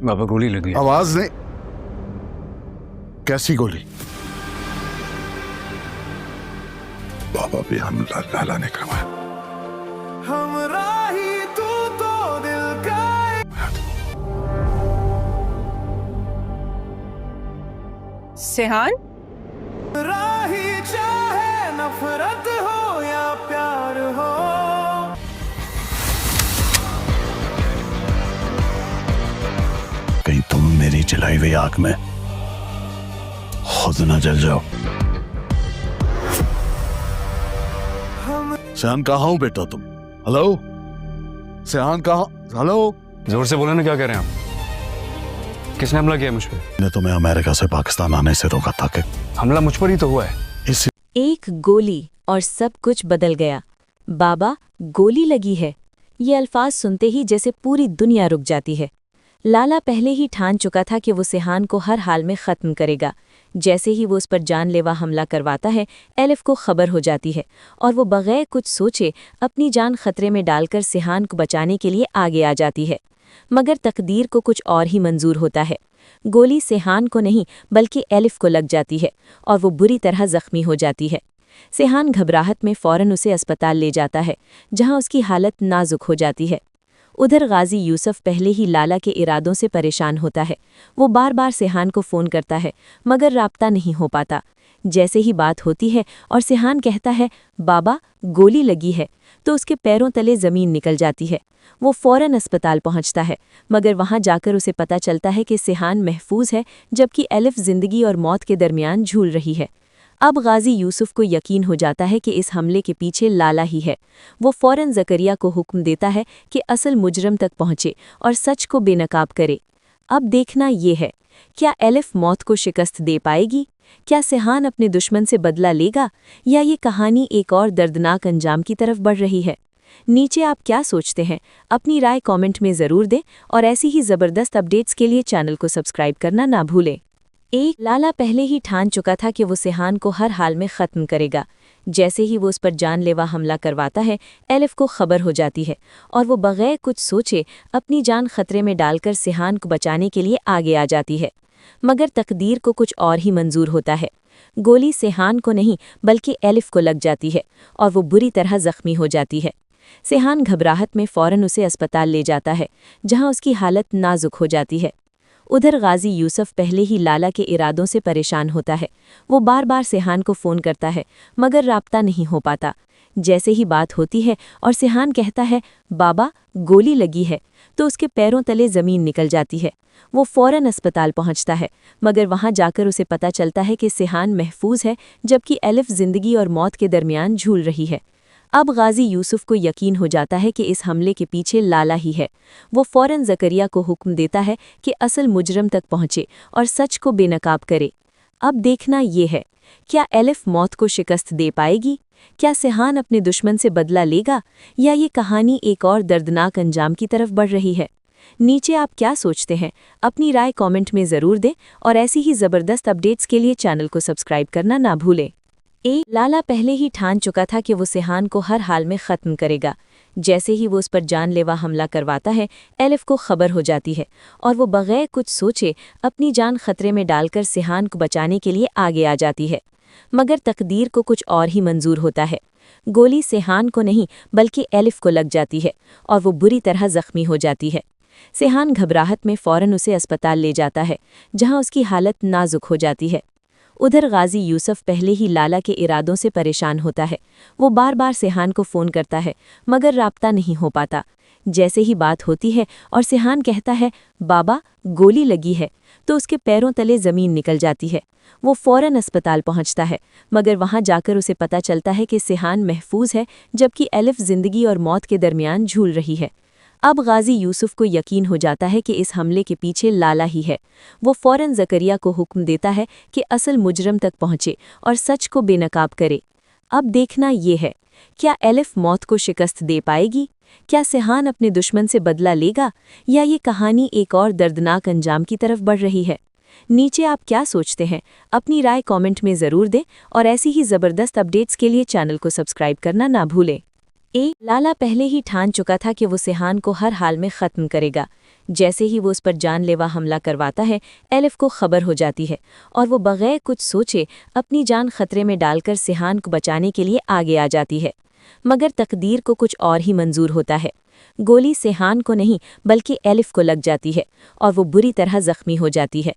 बाबा गोली लगी है। आवाज नहीं। कैसी गोली? बाबा भी हमला लाला ने करवाया। सेहान, राही चाहे नफरत हो या प्यार हो, कहीं तुम मेरी जलाई हुई आग में खुद न जल जाओ। सेहान कहाँ हो बेटा तुम? हेलो सेहान कहाँ? हेलो जोर से बोले ना, क्या कह रहे हैं आप? किसने हमला किया मुझ पे? मैंने तुम्हें अमेरिका से पाकिस्तान आने से रोका था कि हमला मुझ पर ही तो हुआ है। इस एक गोली और सब कुछ बदल गया। बाबा गोली लगी है, ये अल्फाज सुनते ही जैसे पूरी दुनिया रुक जाती है। लाला पहले ही ठान चुका था कि वो सेहान को हर हाल में ख़त्म करेगा। जैसे ही वो उस पर जानलेवा हमला करवाता है, एलिफ को खबर हो जाती है और वो बग़ैर कुछ सोचे अपनी जान खतरे में डालकर सेहान को बचाने के लिए आगे आ जाती है। मगर तकदीर को कुछ और ही मंजूर होता है। गोली सेहान को नहीं बल्कि एलिफ को लग जाती है और वो बुरी तरह ज़ख्मी हो जाती है। सेहान घबराहट में फ़ौरन उसे अस्पताल ले जाता है, जहां उसकी हालत नाजुक हो जाती है। उधर गाजी यूसुफ पहले ही लाला के इरादों से परेशान होता है। वो बार बार सेहान को फ़ोन करता है मगर राब्ता नहीं हो पाता। जैसे ही बात होती है और सेहान कहता है बाबा गोली लगी है, तो उसके पैरों तले ज़मीन निकल जाती है। वो फ़ौरन अस्पताल पहुंचता है मगर वहां जाकर उसे पता चलता है कि सेहान महफूज है, जबकि एलिफ ज़िंदगी और मौत के दरमियान झूल रही है। अब गाजी यूसुफ को यकीन हो जाता है कि इस हमले के पीछे लाला ही है। वो फ़ौरन ज़करिया को हुक्म देता है कि असल मुजरम तक पहुंचे और सच को बेनकाब करे। अब देखना ये है, क्या एलिफ मौत को शिकस्त दे पाएगी? क्या सेहान अपने दुश्मन से बदला लेगा, या ये कहानी एक और दर्दनाक अंजाम की तरफ बढ़ रही है? नीचे आप क्या सोचते हैं? अपनी राय कमेंट में ज़रूर दें और ऐसी ही ज़बरदस्त अपडेट्स के लिए चैनल को सब्सक्राइब करना ना भूलें। लाला पहले ही ठान चुका था कि वो सेहान को हर हाल में ख़त्म करेगा। जैसे ही वो उस पर जानलेवा हमला करवाता है, एलिफ को खबर हो जाती है और वो बग़ैर कुछ सोचे अपनी जान खतरे में डालकर सेहान को बचाने के लिए आगे आ जाती है। मगर तकदीर को कुछ और ही मंजूर होता है। गोली सेहान को नहीं बल्कि एलिफ को लग जाती है और वो बुरी तरह ज़ख्मी हो जाती है। सेहान घबराहट में फ़ौरन उसे अस्पताल ले जाता है, जहां उसकी हालत नाजुक हो जाती है। उधर गाजी यूसुफ पहले ही लाला के इरादों से परेशान होता है। वो बार बार सेहान को फ़ोन करता है मगर राब्ता नहीं हो पाता। जैसे ही बात होती है और सेहान कहता है बाबा गोली लगी है, तो उसके पैरों तले ज़मीन निकल जाती है। वो फ़ौरन अस्पताल पहुंचता है मगर वहां जाकर उसे पता चलता है कि सेहान महफूज है, जबकि एलिफ ज़िंदगी और मौत के दरमियान झूल रही है। अब गाजी यूसुफ को यकीन हो जाता है कि इस हमले के पीछे लाला ही है। वो फ़ौरन ज़करिया को हुक्म देता है कि असल मुजरम तक पहुंचे और सच को बेनकाब करे। अब देखना ये है, क्या एलिफ मौत को शिकस्त दे पाएगी? क्या सेहान अपने दुश्मन से बदला लेगा, या ये कहानी एक और दर्दनाक अंजाम की तरफ बढ़ रही है? नीचे आप क्या सोचते हैं? अपनी राय कमेंट में ज़रूर दें और ऐसी ही ज़बरदस्त अपडेट्स के लिए चैनल को सब्सक्राइब करना ना भूलें। लाला पहले ही ठान चुका था कि वो सेहान को हर हाल में ख़त्म करेगा। जैसे ही वो उस पर जानलेवा हमला करवाता है, एलिफ को खबर हो जाती है और वो बग़ैर कुछ सोचे अपनी जान खतरे में डालकर सेहान को बचाने के लिए आगे आ जाती है। मगर तकदीर को कुछ और ही मंजूर होता है। गोली सेहान को नहीं बल्कि एलिफ को लग जाती है और वो बुरी तरह ज़ख्मी हो जाती है। सेहान घबराहट में फ़ौरन उसे अस्पताल ले जाता है, जहां उसकी हालत नाजुक हो जाती है। उधर गाजी यूसुफ पहले ही लाला के इरादों से परेशान होता है। वो बार बार सेहान को फ़ोन करता है मगर राब्ता नहीं हो पाता। जैसे ही बात होती है और सेहान कहता है बाबा गोली लगी है, तो उसके पैरों तले ज़मीन निकल जाती है। वो फ़ौरन अस्पताल पहुंचता है मगर वहां जाकर उसे पता चलता है कि सेहान महफूज है, जबकि एलिफ ज़िंदगी और मौत के दरमियान झूल रही है। अब गाजी यूसुफ को यकीन हो जाता है कि इस हमले के पीछे लाला ही है। वो फ़ौरन ज़करिया को हुक्म देता है कि असल मुजरम तक पहुंचे और सच को बेनकाब करे। अब देखना ये है, क्या एलिफ मौत को शिकस्त दे पाएगी? क्या सेहान अपने दुश्मन से बदला लेगा, या ये कहानी एक और दर्दनाक अंजाम की तरफ बढ़ रही है? नीचे आप क्या सोचते हैं? अपनी राय कमेंट में ज़रूर दें और ऐसी ही ज़बरदस्त अपडेट्स के लिए चैनल को सब्सक्राइब करना ना भूलें। लाला पहले ही ठान चुका था कि वो सेहान को हर हाल में ख़त्म करेगा। जैसे ही वो उस पर जानलेवा हमला करवाता है, एलिफ को खबर हो जाती है और वो बगैर कुछ सोचे अपनी जान खतरे में डालकर सेहान को बचाने के लिए आगे आ जाती है। मगर तकदीर को कुछ और ही मंजूर होता है। गोली सेहान को नहीं बल्कि एलिफ को लग जाती है और वो बुरी तरह जख्मी हो जाती है।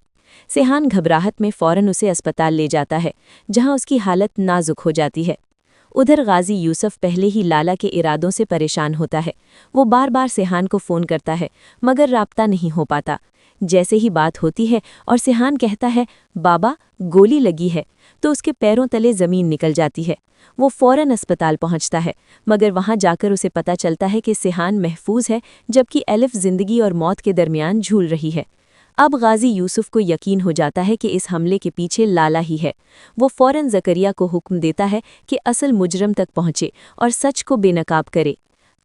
सेहान घबराहट में फौरन उसे अस्पताल ले जाता है, जहां उसकी हालत नाजुक हो जाती है। उधर गाजी यूसुफ पहले ही लाला के इरादों से परेशान होता है। वो बार बार सेहान को फ़ोन करता है मगर राब्ता नहीं हो पाता। जैसे ही बात होती है और सेहान कहता है बाबा गोली लगी है, तो उसके पैरों तले ज़मीन निकल जाती है। वो फ़ौरन अस्पताल पहुंचता है मगर वहां जाकर उसे पता चलता है कि सेहान महफूज है, जबकि एलिफ ज़िंदगी और मौत के दरमियान झूल रही है। अब गाजी यूसुफ को यकीन हो जाता है कि इस हमले के पीछे लाला ही है। वो फ़ौरन ज़करिया को हुक्म देता है कि असल मुजरम तक पहुंचे और सच को बेनकाब करे।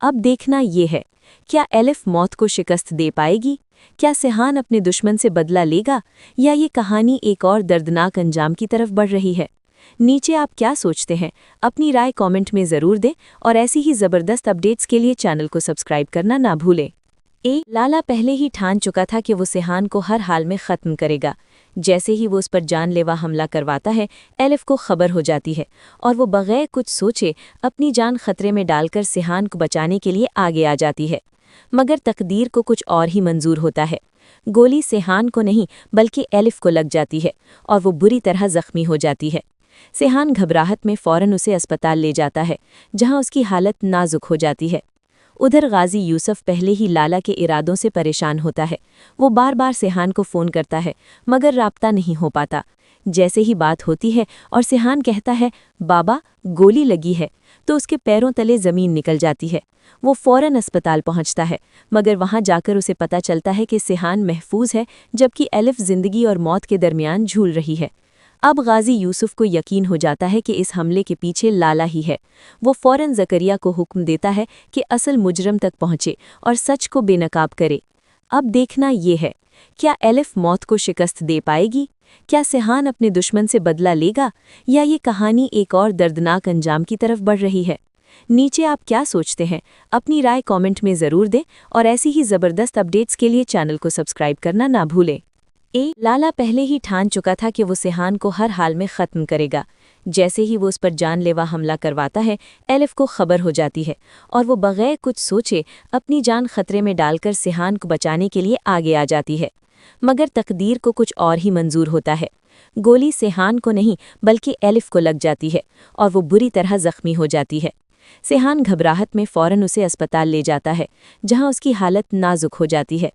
अब देखना ये है, क्या एलिफ मौत को शिकस्त दे पाएगी? क्या सेहान अपने दुश्मन से बदला लेगा, या ये कहानी एक और दर्दनाक अंजाम की तरफ बढ़ रही है? नीचे आप क्या सोचते हैं? अपनी राय कमेंट में ज़रूर दें और ऐसी ही ज़बरदस्त अपडेट्स के लिए चैनल को सब्सक्राइब करना ना भूलें। लाला पहले ही ठान चुका था कि वो सेहान को हर हाल में ख़त्म करेगा। जैसे ही वो उस पर जानलेवा हमला करवाता है, एलिफ को खबर हो जाती है और वो बगैर कुछ सोचे अपनी जान खतरे में डालकर सेहान को बचाने के लिए आगे आ जाती है। मगर तकदीर को कुछ और ही मंजूर होता है। गोली सेहान को नहीं बल्कि एलिफ को लग जाती है और वो बुरी तरह जख्मी हो जाती है। सेहान घबराहट में फौरन उसे अस्पताल ले जाता है, जहां उसकी हालत नाजुक हो जाती है। उधर गाजी यूसुफ पहले ही लाला के इरादों से परेशान होता है। वो बार बार सेहान को फ़ोन करता है मगर राब्ता नहीं हो पाता। जैसे ही बात होती है और सेहान कहता है बाबा गोली लगी है, तो उसके पैरों तले ज़मीन निकल जाती है। वो फ़ौरन अस्पताल पहुंचता है मगर वहां जाकर उसे पता चलता है कि सेहान महफूज है, जबकि एलिफ ज़िंदगी और मौत के दरमियान झूल रही है। अब गाजी यूसुफ को यकीन हो जाता है कि इस हमले के पीछे लाला ही है। वो फ़ौरन ज़करिया को हुक्म देता है कि असल मुजरम तक पहुंचे और सच को बेनकाब करे। अब देखना ये है, क्या एलिफ मौत को शिकस्त दे पाएगी? क्या सेहान अपने दुश्मन से बदला लेगा, या ये कहानी एक और दर्दनाक अंजाम की तरफ बढ़ रही है? नीचे आप क्या सोचते हैं? अपनी राय कमेंट में ज़रूर दें और ऐसी ही ज़बरदस्त अपडेट्स के लिए चैनल को सब्सक्राइब करना ना भूलें। लाला पहले ही ठान चुका था कि वो सेहान को हर हाल में ख़त्म करेगा। जैसे ही वो उस पर जानलेवा हमला करवाता है, एलिफ को खबर हो जाती है और वो बगैर कुछ सोचे अपनी जान खतरे में डालकर सेहान को बचाने के लिए आगे आ जाती है। मगर तकदीर को कुछ और ही मंजूर होता है। गोली सेहान को नहीं बल्कि एलिफ को लग जाती है और वो बुरी तरह जख्मी हो जाती है। सेहान घबराहट में फौरन उसे अस्पताल ले जाता है, जहां उसकी हालत नाजुक हो जाती है।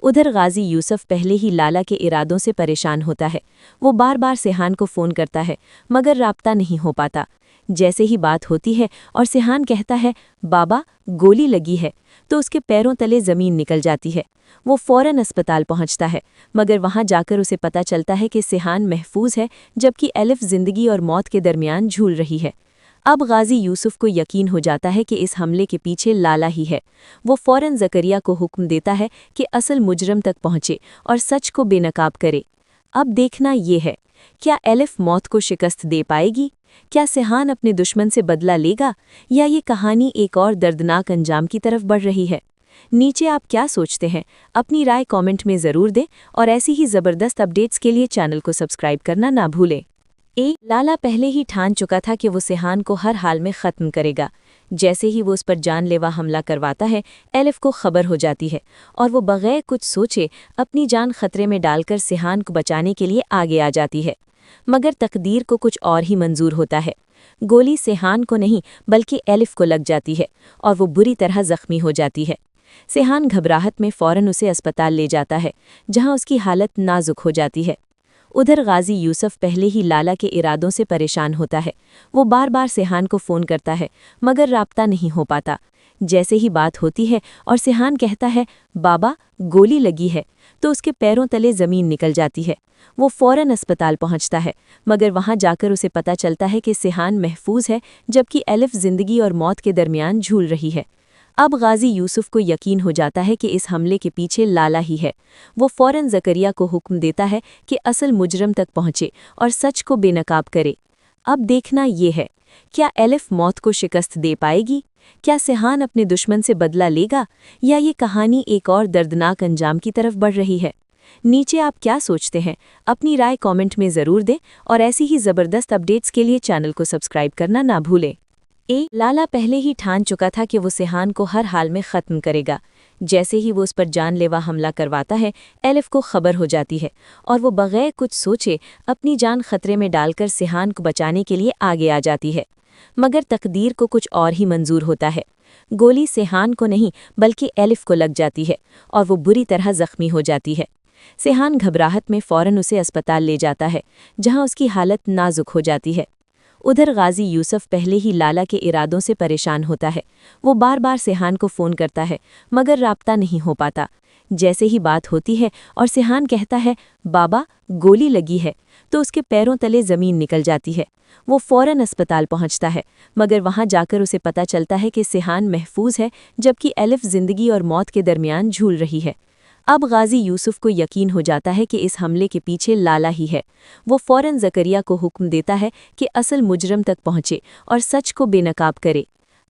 उधर गाजी यूसुफ पहले ही लाला के इरादों से परेशान होता है। वो बार बार सेहान को फ़ोन करता है मगर राब्ता नहीं हो पाता। जैसे ही बात होती है और सेहान कहता है बाबा गोली लगी है, तो उसके पैरों तले ज़मीन निकल जाती है। वो फ़ौरन अस्पताल पहुंचता है मगर वहां जाकर उसे पता चलता है कि सेहान महफूज है, जबकि एलिफ ज़िंदगी और मौत के दरमियान झूल रही है। अब गाजी यूसुफ को यकीन हो जाता है कि इस हमले के पीछे लाला ही है। वो फ़ौरन ज़करिया को हुक्म देता है कि असल मुजरम तक पहुंचे और सच को बेनकाब करे। अब देखना ये है, क्या एलिफ मौत को शिकस्त दे पाएगी? क्या सेहान अपने दुश्मन से बदला लेगा, या ये कहानी एक और दर्दनाक अंजाम की तरफ बढ़ रही है? नीचे आप क्या सोचते हैं? अपनी राय कमेंट में ज़रूर दें और ऐसी ही ज़बरदस्त अपडेट्स के लिए चैनल को सब्सक्राइब करना ना भूलें। लाला पहले ही ठान चुका था कि वो सेहान को हर हाल में ख़त्म करेगा। जैसे ही वो उस पर जानलेवा हमला करवाता है, एलिफ को खबर हो जाती है और वो बगैर कुछ सोचे अपनी जान खतरे में डालकर सेहान को बचाने के लिए आगे आ जाती है। मगर तकदीर को कुछ और ही मंजूर होता है। गोली सेहान को नहीं बल्कि एलिफ को लग जाती है और वो बुरी तरह जख्मी हो जाती है। सेहान घबराहट में फौरन उसे अस्पताल ले जाता है, जहां उसकी हालत नाजुक हो जाती है। उधर गाजी यूसुफ पहले ही लाला के इरादों से परेशान होता है। वो बार बार सेहान को फ़ोन करता है मगर राब्ता नहीं हो पाता। जैसे ही बात होती है और सेहान कहता है बाबा गोली लगी है, तो उसके पैरों तले ज़मीन निकल जाती है। वो फ़ौरन अस्पताल पहुंचता है मगर वहां जाकर उसे पता चलता है कि सेहान महफूज है, जबकि एलिफ ज़िंदगी और मौत के दरमियान झूल रही है। अब गाजी यूसुफ को यकीन हो जाता है कि इस हमले के पीछे लाला ही है। वो फ़ौरन ज़करिया को हुक्म देता है कि असल मुजरम तक पहुंचे और सच को बेनकाब करे। अब देखना ये है, क्या एलिफ मौत को शिकस्त दे पाएगी? क्या सेहान अपने दुश्मन से बदला लेगा, या ये कहानी एक और दर्दनाक अंजाम की तरफ बढ़ रही है? नीचे आप क्या सोचते हैं? अपनी राय कमेंट में ज़रूर दें और ऐसी ही ज़बरदस्त अपडेट्स के लिए चैनल को सब्सक्राइब करना ना भूलें। लाला पहले ही ठान चुका था कि वो सेहान को हर हाल में ख़त्म करेगा। जैसे ही वो उस पर जानलेवा हमला करवाता है, एलिफ को खबर हो जाती है और वो बगैर कुछ सोचे अपनी जान खतरे में डालकर सेहान को बचाने के लिए आगे आ जाती है। मगर तकदीर को कुछ और ही मंजूर होता है। गोली सेहान को नहीं बल्कि एलिफ को लग जाती है और वो बुरी तरह ज़ख्मी हो जाती है। सेहान घबराहट में फ़ौरन उसे अस्पताल ले जाता है, जहां उसकी हालत नाजुक हो जाती है। उधर गाजी यूसुफ पहले ही लाला के इरादों से परेशान होता है। वो बार बार सेहान को फ़ोन करता है, मगर राब्ता नहीं हो पाता। जैसे ही बात होती है और सेहान कहता है, बाबा गोली लगी है, तो उसके पैरों तले ज़मीन निकल जाती है। वो फ़ौरन अस्पताल पहुंचता है, मगर वहां जाकर उसे पता चलता है कि सेहान महफूज है, जबकि एलिफ ज़िंदगी और मौत के दरमियान झूल रही है। अब गाजी यूसुफ को यकीन हो जाता है कि इस हमले के पीछे लाला ही है। वो फ़ौरन ज़करिया को हुक्म देता है कि असल मुजरम तक पहुंचे और सच को बेनकाब करे।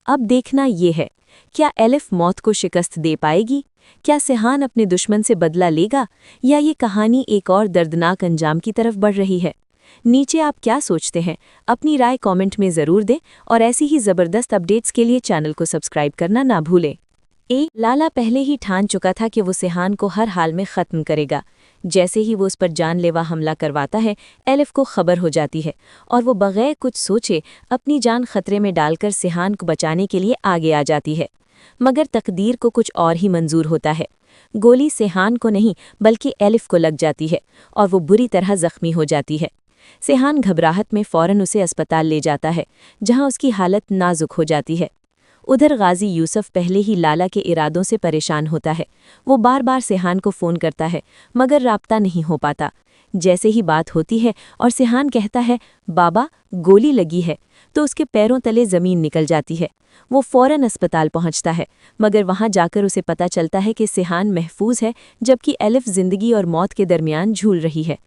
अब देखना ये है, क्या एलिफ मौत को शिकस्त दे पाएगी? क्या सेहान अपने दुश्मन से बदला लेगा, या ये कहानी एक और दर्दनाक अंजाम की तरफ बढ़ रही है? नीचे आप क्या सोचते हैं? अपनी राय कमेंट में ज़रूर दें और ऐसी ही ज़बरदस्त अपडेट्स के लिए चैनल को सब्सक्राइब करना ना भूलें। लाला पहले ही ठान चुका था कि वो सेहान को हर हाल में ख़त्म करेगा। जैसे ही वो उस पर जानलेवा हमला करवाता है, एलिफ को खबर हो जाती है और वो बगैर कुछ सोचे अपनी जान खतरे में डालकर सेहान को बचाने के लिए आगे आ जाती है। मगर तकदीर को कुछ और ही मंजूर होता है। गोली सेहान को नहीं बल्कि एलिफ को लग जाती है और वो बुरी तरह ज़ख्मी हो जाती है। सेहान घबराहट में फ़ौरन उसे अस्पताल ले जाता है, जहां उसकी हालत नाजुक हो जाती है। उधर गाजी यूसुफ पहले ही लाला के इरादों से परेशान होता है। वो बार बार सेहान को फ़ोन करता है, मगर राब्ता नहीं हो पाता। जैसे ही बात होती है और सेहान कहता है, बाबा गोली लगी है, तो उसके पैरों तले ज़मीन निकल जाती है। वो फ़ौरन अस्पताल पहुंचता है, मगर वहां जाकर उसे पता चलता है कि सेहान महफूज है, जबकि एलिफ ज़िंदगी और मौत के दरमियान झूल रही है।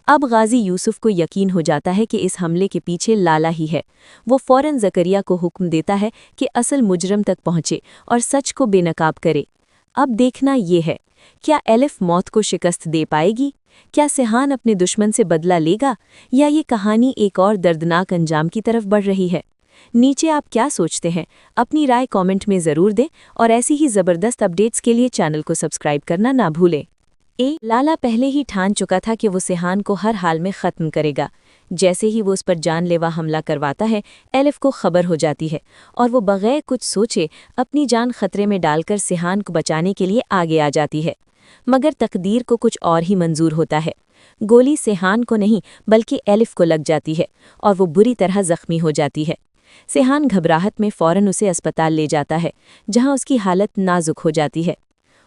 अब गाजी यूसुफ को यकीन हो जाता है कि इस हमले के पीछे लाला ही है। वो फ़ौरन ज़करिया को हुक्म देता है कि असल मुजरम तक पहुंचे और सच को बेनकाब करे। अब देखना ये है, क्या एलिफ मौत को शिकस्त दे पाएगी? क्या सेहान अपने दुश्मन से बदला लेगा, या ये कहानी एक और दर्दनाक अंजाम की तरफ बढ़ रही है? नीचे आप क्या सोचते हैं? अपनी राय कमेंट में ज़रूर दें और ऐसी ही ज़बरदस्त अपडेट्स के लिए चैनल को सब्सक्राइब करना ना भूलें। लाला पहले ही ठान चुका था कि वो सेहान को हर हाल में ख़त्म करेगा। जैसे ही वो उस पर जानलेवा हमला करवाता है, एलिफ को खबर हो जाती है और वो बगैर कुछ सोचे अपनी जान खतरे में डालकर सेहान को बचाने के लिए आगे आ जाती है। मगर तकदीर को कुछ और ही मंजूर होता है। गोली सेहान को नहीं बल्कि एलिफ को लग जाती है और वो बुरी तरह ज़ख्मी हो जाती है। सेहान घबराहट में फ़ौरन उसे अस्पताल ले जाता है, जहां उसकी हालत नाजुक हो जाती है।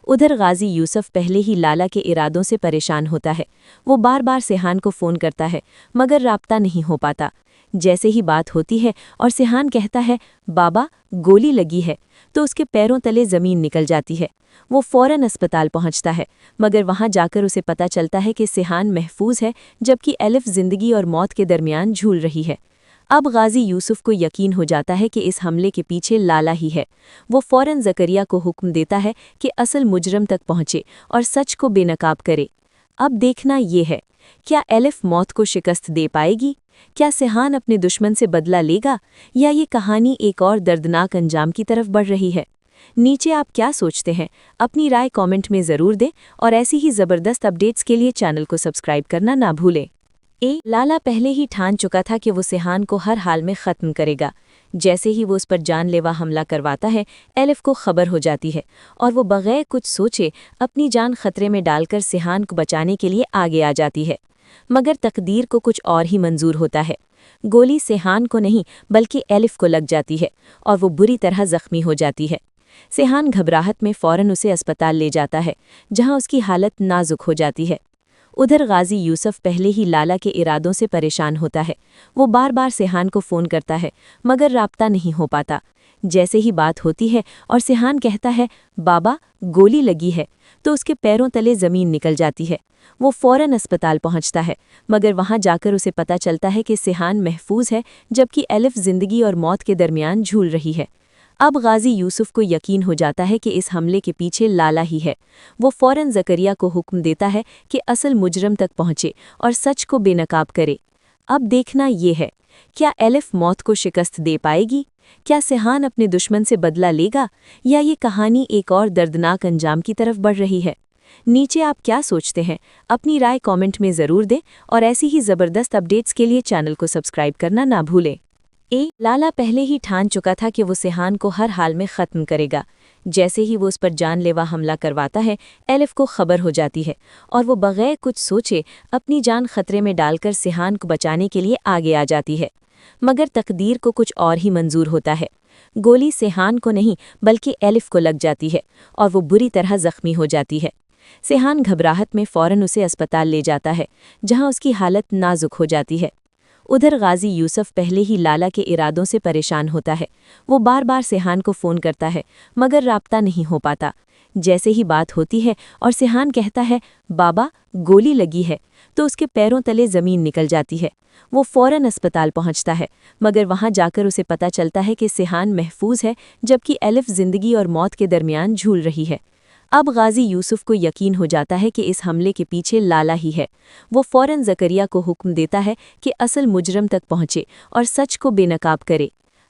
उधर गाजी यूसुफ पहले ही लाला के इरादों से परेशान होता है। वो बार बार सेहान को फ़ोन करता है, मगर राब्ता नहीं हो पाता। जैसे ही बात होती है और सेहान कहता है, बाबा गोली लगी है, तो उसके पैरों तले ज़मीन निकल जाती है। वो फ़ौरन अस्पताल पहुंचता है, मगर वहां जाकर उसे पता चलता है कि सेहान महफूज है, जबकि एलिफ ज़िंदगी और मौत के दरमियान झूल रही है। अब गाजी यूसुफ को यकीन हो जाता है कि इस हमले के पीछे लाला ही है। वो फ़ौरन ज़करिया को हुक्म देता है कि असल मुजरम तक पहुंचे और सच को बेनकाब करे। अब देखना ये है, क्या एलिफ मौत को शिकस्त दे पाएगी? क्या सेहान अपने दुश्मन से बदला लेगा, या ये कहानी एक और दर्दनाक अंजाम की तरफ बढ़ रही है? नीचे आप क्या सोचते हैं? अपनी राय कमेंट में ज़रूर दें और ऐसी ही ज़बरदस्त अपडेट्स के लिए चैनल को सब्सक्राइब करना ना भूलें। लाला पहले ही ठान चुका था कि वो सेहान को हर हाल में ख़त्म करेगा। जैसे ही वो उस पर जानलेवा हमला करवाता है, एलिफ को खबर हो जाती है और वो बगैर कुछ सोचे अपनी जान खतरे में डालकर सेहान को बचाने के लिए आगे आ जाती है। मगर तकदीर को कुछ और ही मंजूर होता है। गोली सेहान को नहीं बल्कि एलिफ को लग जाती है और वो बुरी तरह ज़ख्मी हो जाती है। सेहान घबराहट में फ़ौरन उसे अस्पताल ले जाता है, जहां उसकी हालत नाजुक हो जाती है। उधर गाजी यूसुफ पहले ही लाला के इरादों से परेशान होता है। वो बार बार सेहान को फ़ोन करता है, मगर राब्ता नहीं हो पाता। जैसे ही बात होती है और सेहान कहता है, बाबा गोली लगी है, تو اس کے پیروں تلے زمین نکل جاتی ہے۔ وہ فوراً اسپتال پہنچتا ہے، مگر وہاں جا کر اسے پتہ چلتا ہے کہ سیحان محفوظ ہے، جبکہ الف زندگی اور موت کے درمیان جھول رہی ہے۔ اب غازی یوسف کو یقین ہو جاتا ہے کہ اس حملے کے پیچھے لالا ہی ہے۔ وہ فوراً زکریا کو حکم دیتا ہے کہ اصل مجرم تک پہنچے اور سچ کو بے نقاب کرے۔ اب دیکھنا یہ ہے، کیا الف موت کو شکست دے پائے گی؟ کیا سیحان اپنے دشمن سے بدلہ لے گا، یا یہ کہانی ایک اور دردناک انجام کی طرف بڑھ رہی ہے؟ نیچے آپ کیا سوچتے ہیں؟ اپنی رائے کامنٹ میں ضرور دیں، اور ایسی ہی زبردست اپڈیٹس کے لیے چینل کو سبسکرائب کرنا نہ بھولیں۔ لالا پہلے ہی ٹھان چکا تھا کہ وہ سیحان کو ہر حال میں ختم کرے گا۔ جیسے ہی وہ اس پر جان لیوا حملہ کرواتا ہے، الف کو خبر ہو جاتی ہے، اور وہ بغیر کچھ سوچے اپنی جان خطرے میں ڈال کر سیحان کو بچانے کے لیے آگے آ جاتی ہے۔ مگر تقدیر کو کچھ اور ہی منظور ہوتا ہے۔ گولی سیحان کو نہیں بلکہ الف کو لگ جاتی ہے، اور وہ بری طرح زخمی ہو جاتی ہے۔ سیحان گھبراہٹ میں فوراً اسے اسپتال لے جاتا ہے، جہاں اس کی حالت نازک ہو جاتی ہے۔ ادھر غازی یوسف پہلے ہی لالا کے ارادوں سے پریشان ہوتا ہے۔ وہ بار بار سیحان کو فون کرتا ہے، مگر رابطہ نہیں ہو پاتا۔ جیسے ہی بات ہوتی ہے اور سیحان کہتا ہے بابا گولی لگی ہے، تو اس کے پیروں تلے زمین نکل جاتی ہے۔ وہ فوراً اسپتال پہنچتا ہے، مگر وہاں جا کر اسے پتہ چلتا ہے کہ سیحان محفوظ ہے، جبکہ الف زندگی اور موت کے درمیان جھول رہی ہے۔ اب غازی یوسف کو یقین ہو جاتا ہے کہ اس حملے کے پیچھے لالا ہی ہے۔ وہ فوراً زکریا کو حکم دیتا ہے کہ اصل مجرم تک پہنچے اور سچ کو بے نقاب کرے۔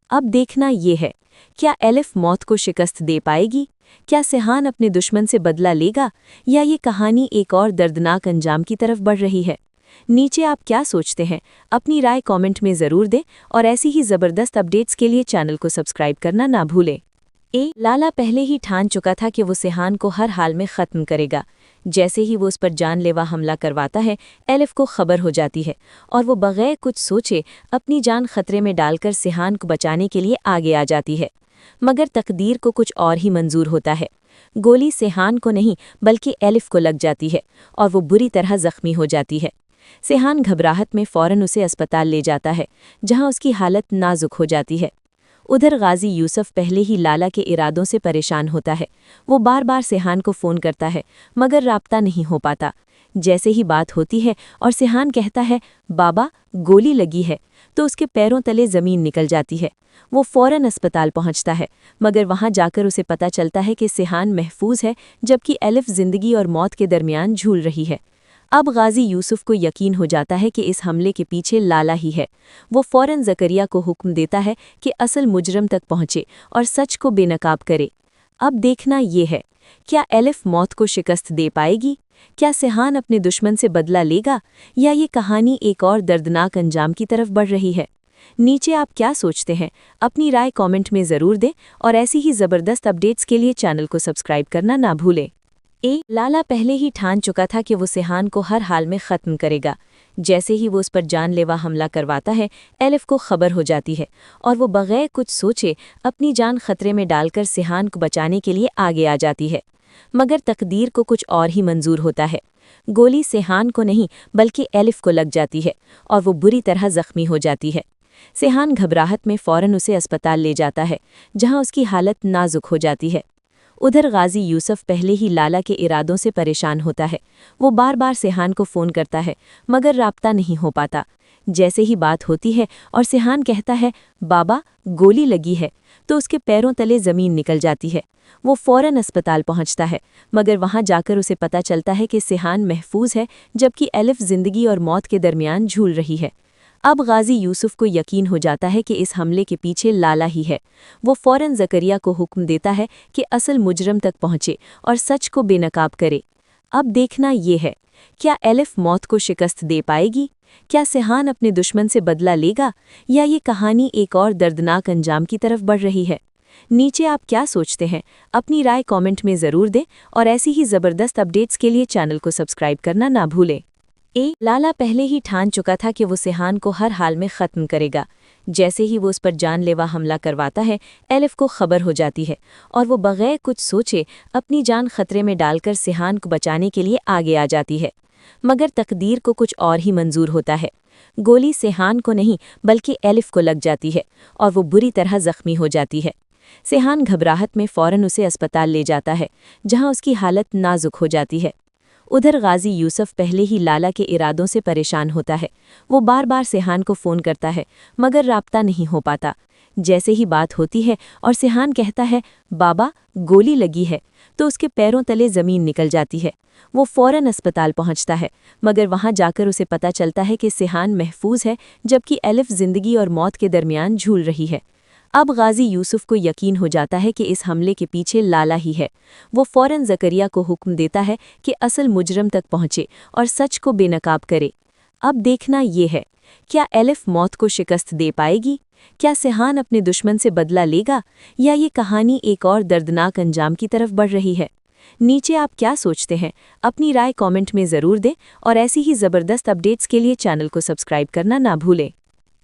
اب دیکھنا یہ ہے، کیا الف موت کو شکست دے پائے گی؟ کیا سیحان اپنے دشمن سے بدلہ لے گا، یا یہ کہانی ایک اور دردناک انجام کی طرف بڑھ رہی ہے؟ نیچے آپ کیا سوچتے ہیں؟ اپنی رائے کامنٹ میں ضرور دیں، اور ایسی ہی زبردست اپڈیٹس کے لیے چینل کو سبسکرائب کرنا نہ بھولیں۔ لالا پہلے ہی ٹھان چکا تھا کہ وہ سیحان کو ہر حال میں ختم کرے گا۔ جیسے ہی وہ اس پر جان لیوا حملہ کرواتا ہے، الف کو خبر ہو جاتی ہے، اور وہ بغیر کچھ سوچے اپنی جان خطرے میں ڈال کر سیحان کو بچانے کے لیے آگے آ جاتی ہے۔ مگر تقدیر کو کچھ اور ہی منظور ہوتا ہے۔ گولی سیحان کو نہیں بلکہ الف کو لگ جاتی ہے، اور وہ بری طرح زخمی ہو جاتی ہے۔ سیحان گھبراہٹ میں فوراً اسے اسپتال لے جاتا ہے، جہاں اس کی حالت نازک ہو جاتی ہے۔ ادھر غازی یوسف پہلے ہی لالا کے ارادوں سے پریشان ہوتا ہے۔ وہ بار بار سیحان کو فون کرتا ہے، مگر رابطہ نہیں ہو پاتا۔ جیسے ہی بات ہوتی ہے اور سیحان کہتا ہے بابا گولی لگی ہے، تو اس کے پیروں تلے زمین نکل جاتی ہے۔ وہ فوراً اسپتال پہنچتا ہے، مگر وہاں جا کر اسے پتہ چلتا ہے کہ سیحان محفوظ ہے، جبکہ الف زندگی اور موت کے درمیان جھول رہی ہے۔ اب غازی یوسف کو یقین ہو جاتا ہے کہ اس حملے کے پیچھے لالا ہی ہے۔ وہ فوراً زکریا کو حکم دیتا ہے کہ اصل مجرم تک پہنچے اور سچ کو بے نقاب کرے۔ اب دیکھنا یہ ہے، کیا الف موت کو شکست دے پائے گی؟ کیا سیحان اپنے دشمن سے بدلہ لے گا، یا یہ کہانی ایک اور دردناک انجام کی طرف بڑھ رہی ہے؟ نیچے آپ کیا سوچتے ہیں؟ اپنی رائے کامنٹ میں ضرور دیں، اور ایسی ہی زبردست اپڈیٹس کے لیے چینل کو سبسکرائب کرنا نہ بھولیں۔ لالا پہلے ہی ٹھان چکا تھا کہ وہ سیحان کو ہر حال میں ختم کرے گا۔ جیسے ہی وہ اس پر جان لیوا حملہ کرواتا ہے، الف کو خبر ہو جاتی ہے، اور وہ بغیر کچھ سوچے اپنی جان خطرے میں ڈال کر سیحان کو بچانے کے لیے آگے آ جاتی ہے۔ مگر تقدیر کو کچھ اور ہی منظور ہوتا ہے۔ گولی سیحان کو نہیں بلکہ الف کو لگ جاتی ہے، اور وہ بری طرح زخمی ہو جاتی ہے۔ سیحان گھبراہٹ میں فوراً اسے اسپتال لے جاتا ہے، جہاں اس کی حالت نازک ہو جاتی ہے۔ ادھر غازی یوسف پہلے ہی لالا کے ارادوں سے پریشان ہوتا ہے۔ وہ بار بار سیحان کو فون کرتا ہے، مگر رابطہ نہیں ہو پاتا۔ جیسے ہی بات ہوتی ہے اور سیحان کہتا ہے بابا گولی لگی ہے، تو اس کے پیروں تلے زمین نکل جاتی ہے۔ وہ فوراً اسپتال پہنچتا ہے، مگر وہاں جا کر اسے پتہ چلتا ہے کہ سیحان محفوظ ہے، جبکہ الف زندگی اور موت کے درمیان جھول رہی ہے۔ اب غازی یوسف کو یقین ہو جاتا ہے کہ اس حملے کے پیچھے لالا ہی ہے۔ وہ فوراً زکریا کو حکم دیتا ہے کہ اصل مجرم تک پہنچے اور سچ کو بے نقاب کرے۔ اب دیکھنا یہ ہے، کیا الف موت کو شکست دے پائے گی؟ کیا سیحان اپنے دشمن سے بدلہ لے گا، یا یہ کہانی ایک اور دردناک انجام کی طرف بڑھ رہی ہے؟ نیچے آپ کیا سوچتے ہیں؟ اپنی رائے کامنٹ میں ضرور دیں، اور ایسی ہی زبردست اپڈیٹس کے لیے چینل کو سبسکرائب کرنا نہ بھولیں۔ لالا پہلے ہی ٹھان چکا تھا کہ وہ سیحان کو ہر حال میں ختم کرے گا۔ جیسے ہی وہ اس پر جان لیوا حملہ کرواتا ہے، الف کو خبر ہو جاتی ہے، اور وہ بغیر کچھ سوچے اپنی جان خطرے میں ڈال کر سیحان کو بچانے کے لیے آگے آ جاتی ہے۔ مگر تقدیر کو کچھ اور ہی منظور ہوتا ہے۔ گولی سیحان کو نہیں بلکہ الف کو لگ جاتی ہے، اور وہ بری طرح زخمی ہو جاتی ہے۔ सेहान घबराहट में फौरन उसे अस्पताल ले जाता है, जहां उसकी हालत नाजुक हो जाती है। उधर गाजी यूसुफ पहले ही लाला के इरादों से परेशान होता है। वो बार बार सेहान को फ़ोन करता है, मगर राब्ता नहीं हो पाता। जैसे ही बात होती है और सेहान कहता है, बाबा गोली लगी है, तो उसके पैरों तले ज़मीन निकल जाती है। वो फ़ौरन अस्पताल पहुंचता है, मगर वहां जाकर उसे पता चलता है कि सेहान महफूज है, जबकि एलिफ ज़िंदगी और मौत के दरमियान झूल रही है। अब गाजी यूसुफ को यकीन हो जाता है कि इस हमले के पीछे लाला ही है। वो फ़ौरन ज़करिया को हुक्म देता है कि असल मुजरम तक पहुंचे और सच को बेनकाब करे। अब देखना ये है, क्या एलिफ मौत को शिकस्त दे पाएगी? क्या सेहान अपने दुश्मन से बदला लेगा, या ये कहानी एक और दर्दनाक अंजाम की तरफ बढ़ रही है? नीचे आप क्या सोचते हैं? अपनी राय कमेंट में ज़रूर दें और ऐसी ही ज़बरदस्त अपडेट्स के लिए चैनल को सब्सक्राइब करना ना भूलें।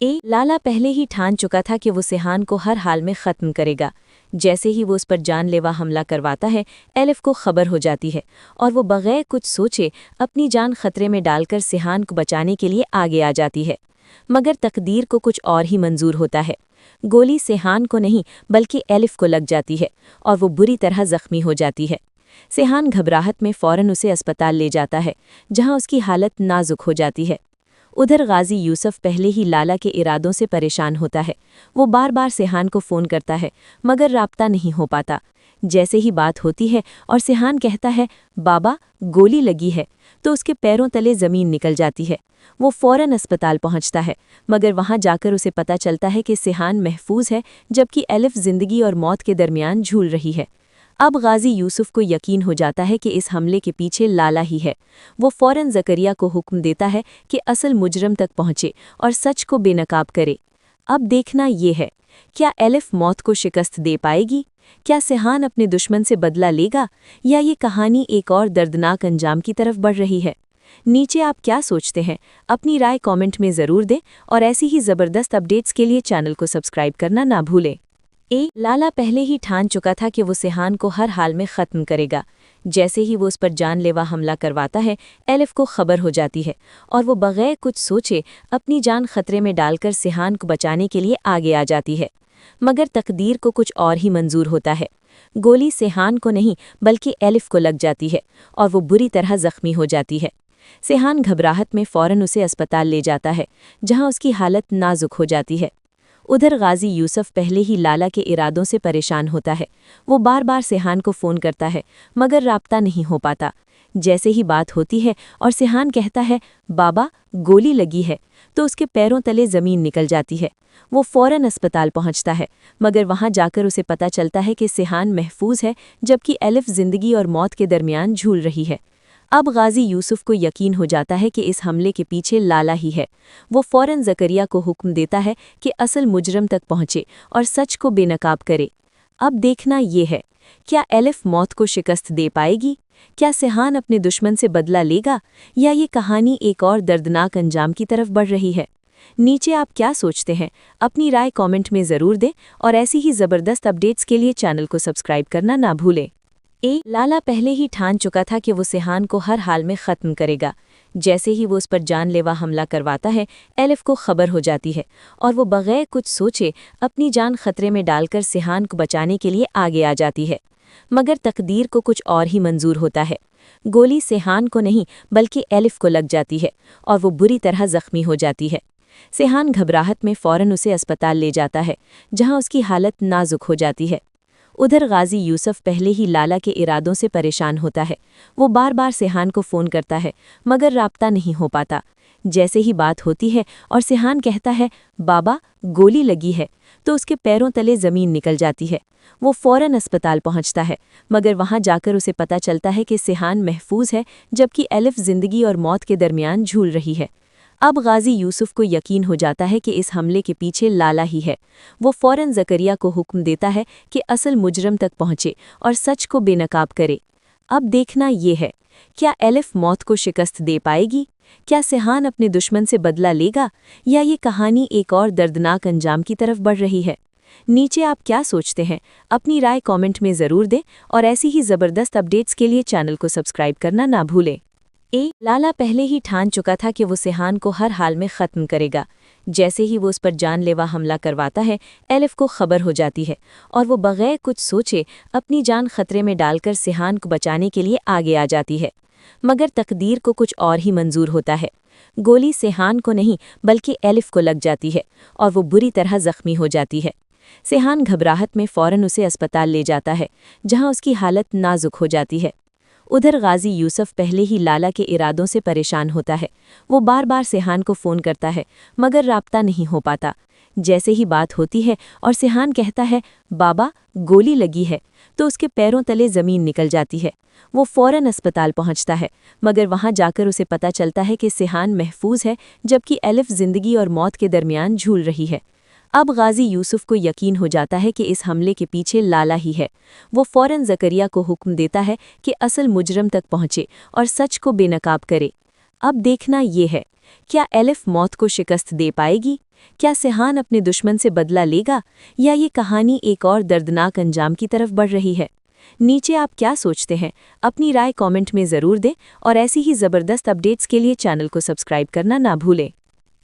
लाला पहले ही ठान चुका था कि वो सेहान को हर हाल में ख़त्म करेगा। जैसे ही वो उस पर जानलेवा हमला करवाता है, एलिफ को खबर हो जाती है और वो बग़ैर कुछ सोचे अपनी जान खतरे में डालकर सेहान को बचाने के लिए आगे आ जाती है। मगर तकदीर को कुछ और ही मंजूर होता है। गोली सेहान को नहीं बल्कि एलिफ को लग जाती है और वो बुरी तरह ज़ख्मी हो जाती है। सेहान घबराहट में फ़ौरन उसे अस्पताल ले जाता है, जहां उसकी हालत नाजुक हो जाती है। उधर गाजी यूसुफ पहले ही लाला के इरादों से परेशान होता है। वो बार बार सेहान को फ़ोन करता है, मगर राब्ता नहीं हो पाता। जैसे ही बात होती है और सेहान कहता है, बाबा गोली लगी है, तो उसके पैरों तले ज़मीन निकल जाती है। वो फ़ौरन अस्पताल पहुंचता है, मगर वहां जाकर उसे पता चलता है कि सेहान महफूज है, जबकि एलिफ ज़िंदगी और मौत के दरमियान झूल रही है। अब गाजी यूसुफ को यकीन हो जाता है कि इस हमले के पीछे लाला ही है। वो फ़ौरन ज़करिया को हुक्म देता है कि असल मुजरम तक पहुंचे और सच को बेनकाब करे। अब देखना ये है, क्या एलिफ मौत को शिकस्त दे पाएगी? क्या सेहान अपने दुश्मन से बदला लेगा, या ये कहानी एक और दर्दनाक अंजाम की तरफ बढ़ रही है? नीचे आप क्या सोचते हैं? अपनी राय कमेंट में ज़रूर दें और ऐसी ही ज़बरदस्त अपडेट्स के लिए चैनल को सब्सक्राइब करना ना भूलें। लाला पहले ही ठान चुका था कि वो सेहान को हर हाल में ख़त्म करेगा। जैसे ही वो उस पर जानलेवा हमला करवाता है, एलिफ को खबर हो जाती है और वो बग़ैर कुछ सोचे अपनी जान खतरे में डालकर सेहान को बचाने के लिए आगे आ जाती है। मगर तकदीर को कुछ और ही मंजूर होता है। गोली सेहान को नहीं बल्कि एलिफ को लग जाती है और वो बुरी तरह ज़ख्मी हो जाती है। सेहान घबराहट में फ़ौरन उसे अस्पताल ले जाता है, जहां उसकी हालत नाजुक हो जाती है। उधर गाजी यूसुफ पहले ही लाला के इरादों से परेशान होता है। वो बार बार सेहान को फ़ोन करता है, मगर राब्ता नहीं हो पाता। जैसे ही बात होती है और सेहान कहता है, बाबा गोली लगी है, तो उसके पैरों तले ज़मीन निकल जाती है। वो फ़ौरन अस्पताल पहुंचता है, मगर वहां जाकर उसे पता चलता है कि सेहान महफूज है, जबकि एलिफ ज़िंदगी और मौत के दरमियान झूल रही है। अब गाजी यूसुफ को यकीन हो जाता है कि इस हमले के पीछे लाला ही है। वो फ़ौरन ज़करिया को हुक्म देता है कि असल मुजरम तक पहुंचे और सच को बेनकाब करे। अब देखना ये है, क्या एलिफ मौत को शिकस्त दे पाएगी? क्या सेहान अपने दुश्मन से बदला लेगा, या ये कहानी एक और दर्दनाक अंजाम की तरफ बढ़ रही है? नीचे आप क्या सोचते हैं? अपनी राय कमेंट में ज़रूर दें और ऐसी ही ज़बरदस्त अपडेट्स के लिए चैनल को सब्सक्राइब करना ना भूलें। लाला पहले ही ठान चुका था कि वो सेहान को हर हाल में ख़त्म करेगा। जैसे ही वो उस पर जानलेवा हमला करवाता है, एलिफ को खबर हो जाती है और वो बग़ैर कुछ सोचे अपनी जान खतरे में डालकर सेहान को बचाने के लिए आगे आ जाती है। मगर तकदीर को कुछ और ही मंजूर होता है। गोली सेहान को नहीं बल्कि एलिफ को लग जाती है और वो बुरी तरह ज़ख्मी हो जाती है। सेहान घबराहट में फ़ौरन उसे अस्पताल ले जाता है, जहां उसकी हालत नाजुक हो जाती है। उधर गाजी यूसुफ पहले ही लाला के इरादों से परेशान होता है। वो बार बार सेहान को फ़ोन करता है, मगर राब्ता नहीं हो पाता। जैसे ही बात होती है और सेहान कहता है, बाबा गोली लगी है, तो उसके पैरों तले ज़मीन निकल जाती है। वो फ़ौरन अस्पताल पहुंचता है, मगर वहां जाकर उसे पता चलता है कि सेहान महफूज है, जबकि एलिफ ज़िंदगी और मौत के दरमियान झूल रही है। अब गाजी यूसुफ को यकीन हो जाता है कि इस हमले के पीछे लाला ही है। वो फ़ौरन ज़करिया को हुक्म देता है कि असल मुजरम तक पहुंचे और सच को बेनकाब करे। अब देखना ये है, क्या एलिफ मौत को शिकस्त दे पाएगी? क्या सेहान अपने दुश्मन से बदला लेगा, या ये कहानी एक और दर्दनाक अंजाम की तरफ बढ़ रही है? नीचे आप क्या सोचते हैं? अपनी राय कमेंट में ज़रूर दें और ऐसी ही ज़बरदस्त अपडेट्स के लिए चैनल को सब्सक्राइब करना ना भूलें। लाला पहले ही ठान चुका था कि वो सेहान को हर हाल में ख़त्म करेगा। जैसे ही वो उस पर जानलेवा हमला करवाता है, एलिफ को खबर हो जाती है और वो बगैर कुछ सोचे अपनी जान खतरे में डालकर सिहान को बचाने के लिए आगे आ जाती है। मगर तकदीर को कुछ और ही मंजूर होता है। गोली सिहान को नहीं बल्कि एलिफ को लग जाती है और वो बुरी तरह जख्मी हो जाती है। सिहान घबराहट में फौरन उसे अस्पताल ले जाता है, जहां उसकी हालत नाजुक हो जाती है। उधर गाजी यूसुफ पहले ही लाला के इरादों से परेशान होता है। वो बार बार सिहान को फ़ोन करता है मगर राब्ता नहीं हो पाता। जैसे ही बात होती है और सिहान कहता है बाबा गोली लगी है, तो उसके पैरों तले ज़मीन निकल जाती है। वो फ़ौरन अस्पताल पहुंचता है मगर वहां जाकर उसे पता चलता है कि सिहान महफूज है, जबकि एलिफ ज़िंदगी और मौत के दरमियान झूल रही है। अब गाजी यूसुफ को यकीन हो जाता है कि इस हमले के पीछे लाला ही है। वो फ़ौरन ज़करिया को हुक्म देता है कि असल मुजरम तक पहुंचे और सच को बेनकाब करे। अब देखना ये है, क्या एलिफ मौत को शिकस्त दे पाएगी? क्या सिहान अपने दुश्मन से बदला लेगा, या ये कहानी एक और दर्दनाक अंजाम की तरफ बढ़ रही है? नीचे आप क्या सोचते हैं? अपनी राय कमेंट में ज़रूर दें और ऐसी ही ज़बरदस्त अपडेट्स के लिए चैनल को सब्सक्राइब करना ना भूलें।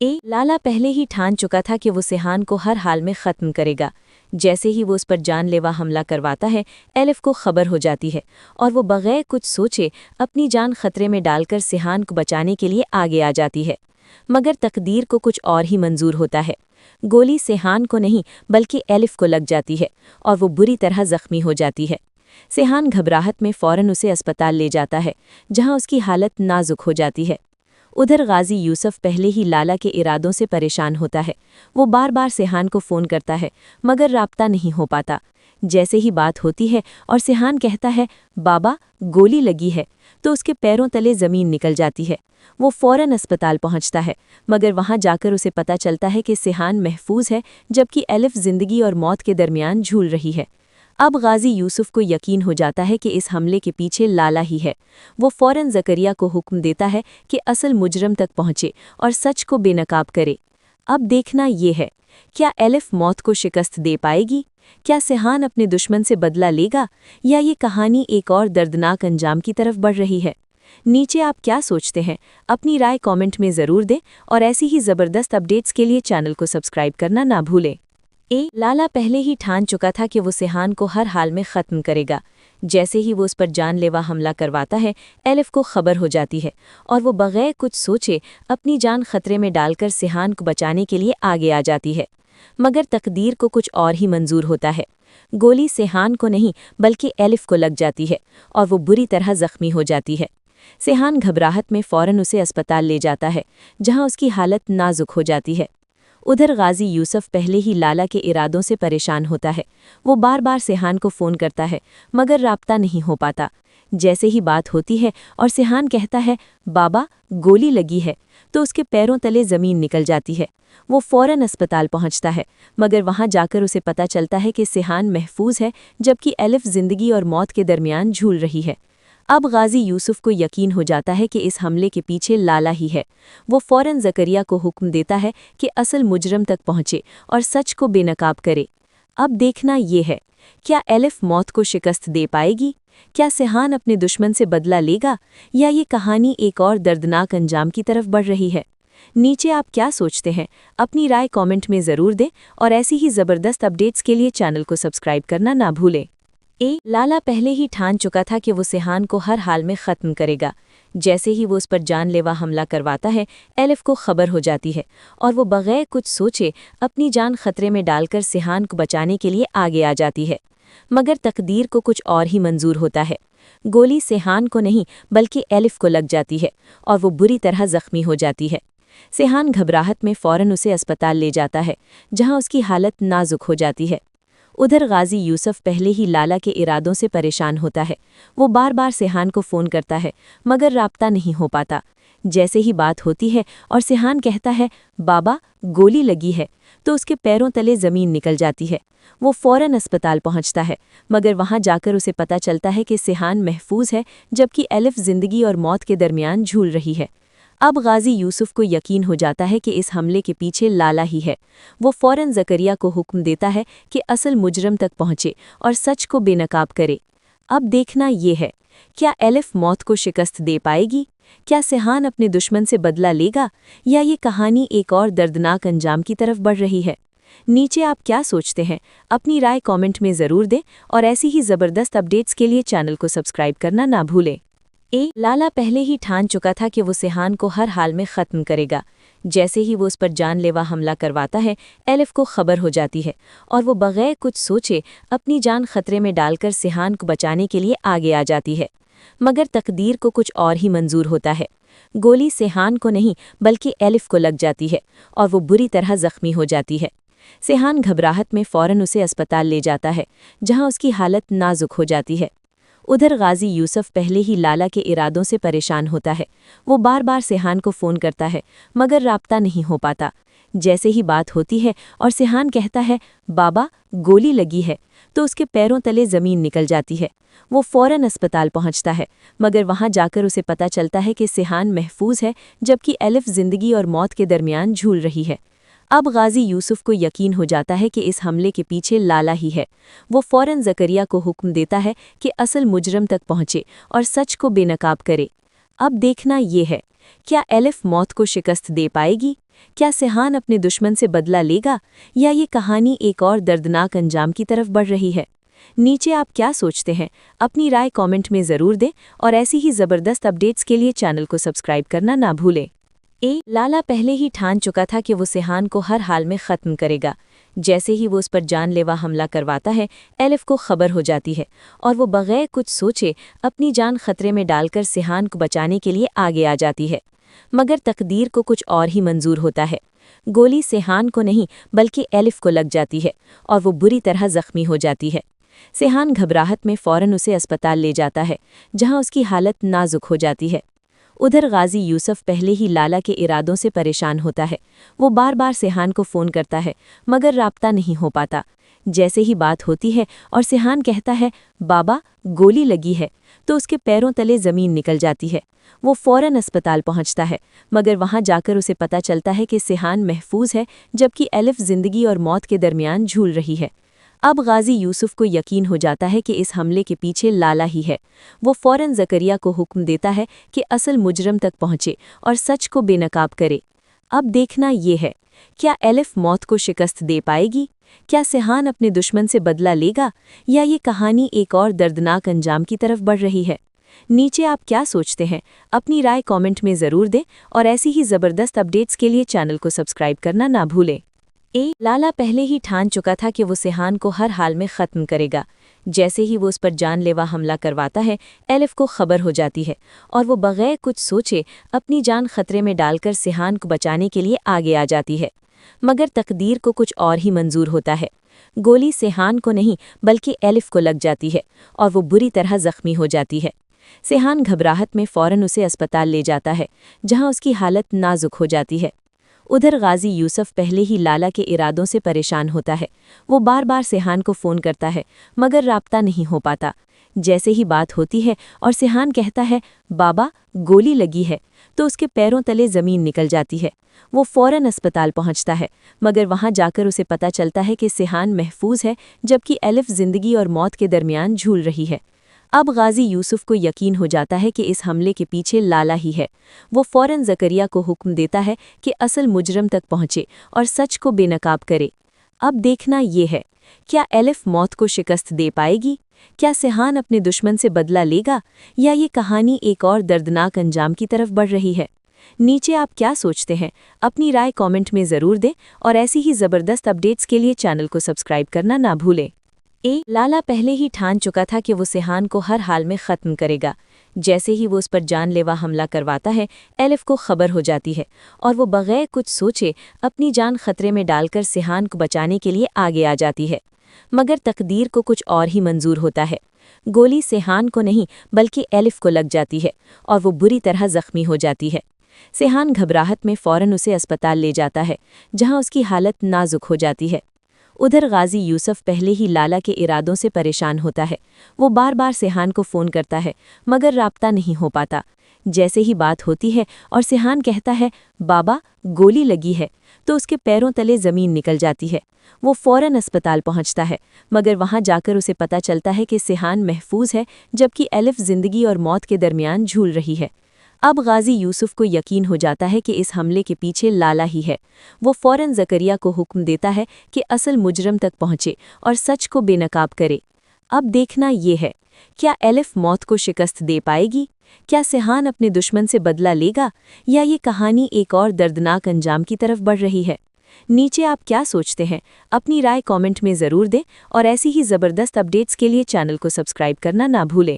लाला पहले ही ठान चुका था कि वो सिहान को हर हाल में ख़त्म करेगा। जैसे ही वो उस पर जानलेवा हमला करवाता है, एलिफ को खबर हो जाती है और वो बगैर कुछ सोचे अपनी जान खतरे में डालकर सिहान को बचाने के लिए आगे आ जाती है। मगर तकदीर को कुछ और ही मंजूर होता है। गोली सिहान को नहीं बल्कि एलिफ को लग जाती है और वो बुरी तरह जख्मी हो जाती है। सिहान घबराहट में फ़ौरन उसे अस्पताल ले जाता है, जहां उसकी हालत नाजुक हो जाती है। उधर गाजी यूसुफ पहले ही लाला के इरादों से परेशान होता है। वो बार बार सिहान को फ़ोन करता है मगर राब्ता नहीं हो पाता। जैसे ही बात होती है और सिहान कहता है बाबा गोली लगी है, तो उसके पैरों तले ज़मीन निकल जाती है। वो फ़ौरन अस्पताल पहुंचता है मगर वहां जाकर उसे पता चलता है कि सिहान महफूज है, जबकि एलिफ ज़िंदगी और मौत के दरमियान झूल रही है। अब गाजी यूसुफ को यकीन हो जाता है कि इस हमले के पीछे लाला ही है। वो फ़ौरन ज़करिया को हुक्म देता है कि असल मुजरम तक पहुंचे और सच को बेनकाब करे। अब देखना ये है, क्या एलिफ मौत को शिकस्त दे पाएगी? क्या सिहान अपने दुश्मन से बदला लेगा, या ये कहानी एक और दर्दनाक अंजाम की तरफ बढ़ रही है? नीचे आप क्या सोचते हैं? अपनी राय कमेंट में ज़रूर दें और ऐसी ही ज़बरदस्त अपडेट्स के लिए चैनल को सब्सक्राइब करना ना भूलें। लाला पहले ही ठान चुका था कि वो सिहान को हर हाल में ख़त्म करेगा। जैसे ही वो उस पर जानलेवा हमला करवाता है, एलिफ को खबर हो जाती है और वो बगैर कुछ सोचे अपनी जान खतरे में डालकर सिहान को बचाने के लिए आगे आ जाती है। मगर तकदीर को कुछ और ही मंजूर होता है। गोली सिहान को नहीं बल्कि एलिफ को लग जाती है और वो बुरी तरह जख्मी हो जाती है। सिहान घबराहट में फ़ौरन उसे अस्पताल ले जाता है, जहां उसकी हालत नाजुक हो जाती है। उधर गाजी यूसुफ पहले ही लाला के इरादों से परेशान होता है। वो बार बार सिहान को फ़ोन करता है मगर राब्ता नहीं हो पाता। जैसे ही बात होती है और सिहान कहता है बाबा गोली लगी है, तो उसके पैरों तले ज़मीन निकल जाती है। वो फ़ौरन अस्पताल पहुंचता है मगर वहां जाकर उसे पता चलता है कि सिहान महफूज है, जबकि एलिफ ज़िंदगी और मौत के दरमियान झूल रही है। अब गाजी यूसुफ को यकीन हो जाता है कि इस हमले के पीछे लाला ही है। वो फ़ौरन ज़करिया को हुक्म देता है कि असल मुजरम तक पहुंचे और सच को बेनकाब करे। अब देखना ये है, क्या एलिफ मौत को शिकस्त दे पाएगी? क्या सिहान अपने दुश्मन से बदला लेगा, या ये कहानी एक और दर्दनाक अंजाम की तरफ बढ़ रही है? नीचे आप क्या सोचते हैं? अपनी राय कमेंट में ज़रूर दें और ऐसी ही ज़बरदस्त अपडेट्स के लिए चैनल को सब्सक्राइब करना ना भूलें। लाला पहले ही ठान चुका था कि वो सिहान को हर हाल में ख़त्म करेगा। जैसे ही वो उस पर जानलेवा हमला करवाता है, एलिफ को खबर हो जाती है और वो बगैर कुछ सोचे अपनी जान खतरे में डालकर सिहान को बचाने के लिए आगे आ जाती है। मगर तकदीर को कुछ और ही मंजूर होता है। गोली सिहान को नहीं बल्कि एलिफ को लग जाती है और वो बुरी तरह जख्मी हो जाती है। सिहान घबराहट में फ़ौरन उसे अस्पताल ले जाता है, जहां उसकी हालत नाजुक हो जाती है। उधर गाजी यूसुफ पहले ही लाला के इरादों से परेशान होता है। वो बार बार सिहान को फ़ोन करता है मगर राब्ता नहीं हो पाता। जैसे ही बात होती है और सिहान कहता है बाबा गोली लगी है, तो उसके पैरों तले ज़मीन निकल जाती है। वो फ़ौरन अस्पताल पहुंचता है मगर वहां जाकर उसे पता चलता है कि सिहान महफूज है, जबकि एलिफ ज़िंदगी और मौत के दरमियान झूल रही है। अब गाजी यूसुफ को यकीन हो जाता है कि इस हमले के पीछे लाला ही है। वो फ़ौरन ज़करिया को हुक्म देता है कि असल मुजरम तक पहुंचे और सच को बेनकाब करे। अब देखना ये है, क्या एलिफ मौत को शिकस्त दे पाएगी? کیا سیحان اپنے دشمن سے بدلہ لے گا یا یہ کہانی ایک اور دردناک انجام کی طرف بڑھ رہی ہے؟ نیچے آپ کیا سوچتے ہیں؟ اپنی رائے کامنٹ میں ضرور دیں اور ایسی ہی زبردست اپڈیٹس کے لیے چینل کو سبسکرائب کرنا نہ بھولیں۔ لالا پہلے ہی ٹھان چکا تھا کہ وہ سیحان کو ہر حال میں ختم کرے گا۔ جیسے ہی وہ اس پر جان لیوا حملہ کرواتا ہے، ایلف کو خبر ہو جاتی ہے اور وہ بغیر کچھ سوچے اپنی جان خطرے میں ڈال کر سیحان کو بچانے کے لیے آگے آ جاتی ہے۔ مگر تقدیر کو کچھ اور ہی منظور ہوتا ہے۔ گولی سیحان کو نہیں بلکہ ایلف کو لگ جاتی ہے اور وہ بری طرح زخمی ہو جاتی ہے۔ سیحان گھبراہٹ میں فوراً اسے اسپتال لے جاتا ہے، جہاں اس کی حالت نازک ہو جاتی ہے۔ ادھر غازی یوسف پہلے ہی لالا کے ارادوں سے پریشان ہوتا ہے۔ وہ بار بار سیحان کو فون کرتا ہے مگر رابطہ نہیں ہو پاتا۔ جیسے ہی بات ہوتی ہے اور سیحان کہتا ہے بابا گولی لگی ہے تو اس کے پیروں تلے زمین نکل جاتی ہے۔ وہ فوراً اسپتال پہنچتا ہے مگر وہاں جا کر اسے پتہ چلتا ہے کہ سیحان محفوظ ہے جبکہ ایلف زندگی اور موت کے درمیان جھول رہی ہے۔ اب غازی یوسف کو یقین ہو جاتا ہے کہ اس حملے کے پیچھے لالا ہی ہے۔ وہ فوراً زکریا کو حکم دیتا ہے کہ اصل مجرم تک پہنچے اور سچ کو بے نقاب کرے۔ اب دیکھنا یہ ہے، کیا ایلف موت کو شکست دے پائے گی؟ کیا سیحان اپنے دشمن سے بدلہ لے گا یا یہ کہانی ایک اور دردناک انجام کی طرف بڑھ رہی ہے؟ نیچے آپ کیا سوچتے ہیں؟ اپنی رائے کامنٹ میں ضرور دیں اور ایسی ہی زبردست اپڈیٹس کے لیے چینل کو سبسکرائب کرنا نہ بھولیں۔ لالا پہلے ہی ٹھان چکا تھا کہ وہ سیحان کو ہر حال میں ختم کرے گا۔ جیسے ہی وہ اس پر جان لیوا حملہ کرواتا ہے، ایلف کو خبر ہو جاتی ہے اور وہ بغیر کچھ سوچے اپنی جان خطرے میں ڈال کر سیحان کو بچانے کے لیے آگے آ جاتی ہے۔ مگر تقدیر کو کچھ اور ہی منظور ہوتا ہے۔ گولی سیحان کو نہیں بلکہ ایلف کو لگ جاتی ہے اور وہ بری طرح زخمی ہو جاتی ہے۔ سیحان گھبراہٹ میں فوراً اسے اسپتال لے جاتا ہے، جہاں اس کی حالت نازک ہو جاتی ہے۔ ادھر غازی یوسف پہلے ہی لالا کے ارادوں سے پریشان ہوتا ہے۔ وہ بار بار سیحان کو فون کرتا ہے مگر رابطہ نہیں ہو پاتا۔ جیسے ہی بات ہوتی ہے اور سیحان کہتا ہے بابا گولی لگی ہے تو اس کے پیروں تلے زمین نکل جاتی ہے۔ وہ فوراً اسپتال پہنچتا ہے مگر وہاں جا کر اسے پتہ چلتا ہے کہ سیحان محفوظ ہے جبکہ ایلف زندگی اور موت کے درمیان جھول رہی ہے۔ اب غازی یوسف کو یقین ہو جاتا ہے کہ اس حملے کے پیچھے لالا ہی ہے۔ وہ فوراً زکریا کو حکم دیتا ہے کہ اصل مجرم تک پہنچے اور سچ کو بے نقاب کرے۔ اب دیکھنا یہ ہے، کیا ایلف موت کو شکست دے پائے گی؟ کیا سیحان اپنے دشمن سے بدلہ لے گا یا یہ کہانی ایک اور دردناک انجام کی طرف بڑھ رہی ہے؟ نیچے آپ کیا سوچتے ہیں؟ اپنی رائے کامنٹ میں ضرور دیں اور ایسی ہی زبردست اپڈیٹس کے لیے چینل کو سبسکرائب کرنا نہ بھولیں۔ لالا پہلے ہی ٹھان چکا تھا کہ وہ سیحان کو ہر حال میں ختم کرے گا۔ جیسے ہی وہ اس پر جان لیوا حملہ کرواتا ہے، ایلف کو خبر ہو جاتی ہے اور وہ بغیر کچھ سوچے اپنی جان خطرے میں ڈال کر سیحان کو بچانے کے لیے آگے آ جاتی ہے۔ مگر تقدیر کو کچھ اور ہی منظور ہوتا ہے۔ گولی سیحان کو نہیں بلکہ ایلف کو لگ جاتی ہے اور وہ بری طرح زخمی ہو جاتی ہے۔ سیحان گھبراہٹ میں فوراً اسے اسپتال لے جاتا ہے، جہاں اس کی حالت نازک ہو جاتی ہے۔ ادھر غازی یوسف پہلے ہی لالا کے ارادوں سے پریشان ہوتا ہے۔ وہ بار بار سیحان کو فون کرتا ہے مگر رابطہ نہیں ہو پاتا۔ جیسے ہی بات ہوتی ہے اور سیحان کہتا ہے بابا گولی لگی ہے تو اس کے پیروں تلے زمین نکل جاتی ہے۔ وہ فوراً اسپتال پہنچتا ہے مگر وہاں جا کر اسے پتہ چلتا ہے کہ سیحان محفوظ ہے جبکہ ایلف زندگی اور موت کے درمیان جھول رہی ہے۔ اب غازی یوسف کو یقین ہو جاتا ہے کہ اس حملے کے پیچھے لالا ہی ہے۔ وہ فوراً زکریا کو حکم دیتا ہے کہ اصل مجرم تک پہنچے اور سچ کو بے نقاب کرے۔ اب دیکھنا یہ ہے، کیا ایلف موت کو شکست دے پائے گی؟ کیا سیحان اپنے دشمن سے بدلہ لے گا یا یہ کہانی ایک اور دردناک انجام کی طرف بڑھ رہی ہے؟ نیچے آپ کیا سوچتے ہیں؟ اپنی رائے کامنٹ میں ضرور دیں اور ایسی ہی زبردست اپڈیٹس کے لیے چینل کو سبسکرائب کرنا نہ بھولیں۔ لالا پہلے ہی ٹھان چکا تھا کہ وہ سیحان کو ہر حال میں ختم کرے گا۔ جیسے ہی وہ اس پر جان لیوا حملہ کرواتا ہے، ایلف کو خبر ہو جاتی ہے اور وہ بغیر کچھ سوچے اپنی جان خطرے میں ڈال کر سیحان کو بچانے کے لیے آگے آ جاتی ہے۔ مگر تقدیر کو کچھ اور ہی منظور ہوتا ہے۔ گولی سیحان کو نہیں بلکہ ایلف کو لگ جاتی ہے اور وہ بری طرح زخمی ہو جاتی ہے۔ سیحان گھبراہٹ میں فوراً اسے اسپتال لے جاتا ہے، جہاں اس کی حالت نازک ہو جاتی ہے۔ ادھر غازی یوسف پہلے ہی لالا کے ارادوں سے پریشان ہوتا ہے۔ وہ بار بار سیحان کو فون کرتا ہے مگر رابطہ نہیں ہو پاتا۔ جیسے ہی بات ہوتی ہے اور سیحان کہتا ہے بابا گولی لگی ہے تو اس کے پیروں تلے زمین نکل جاتی ہے۔ وہ فوراً اسپتال پہنچتا ہے مگر وہاں جا کر اسے پتہ چلتا ہے کہ سیحان محفوظ ہے جبکہ ایلف زندگی اور موت کے درمیان جھول رہی ہے۔ اب غازی یوسف کو یقین ہو جاتا ہے کہ اس حملے کے پیچھے لالا ہی ہے۔ وہ فوراً زکریا کو حکم دیتا ہے کہ اصل مجرم تک پہنچے اور سچ کو بے نقاب کرے۔ اب دیکھنا یہ ہے، کیا الف موت کو شکست دے پائے گی؟ کیا سیحان اپنے دشمن سے بدلہ لے گا، یا یہ کہانی ایک اور دردناک انجام کی طرف بڑھ رہی ہے؟ نیچے آپ کیا سوچتے ہیں؟ اپنی رائے کامنٹ میں ضرور دیں، اور ایسی ہی زبردست اپڈیٹس کے لیے چینل کو سبسکرائب کرنا نہ بھولیں۔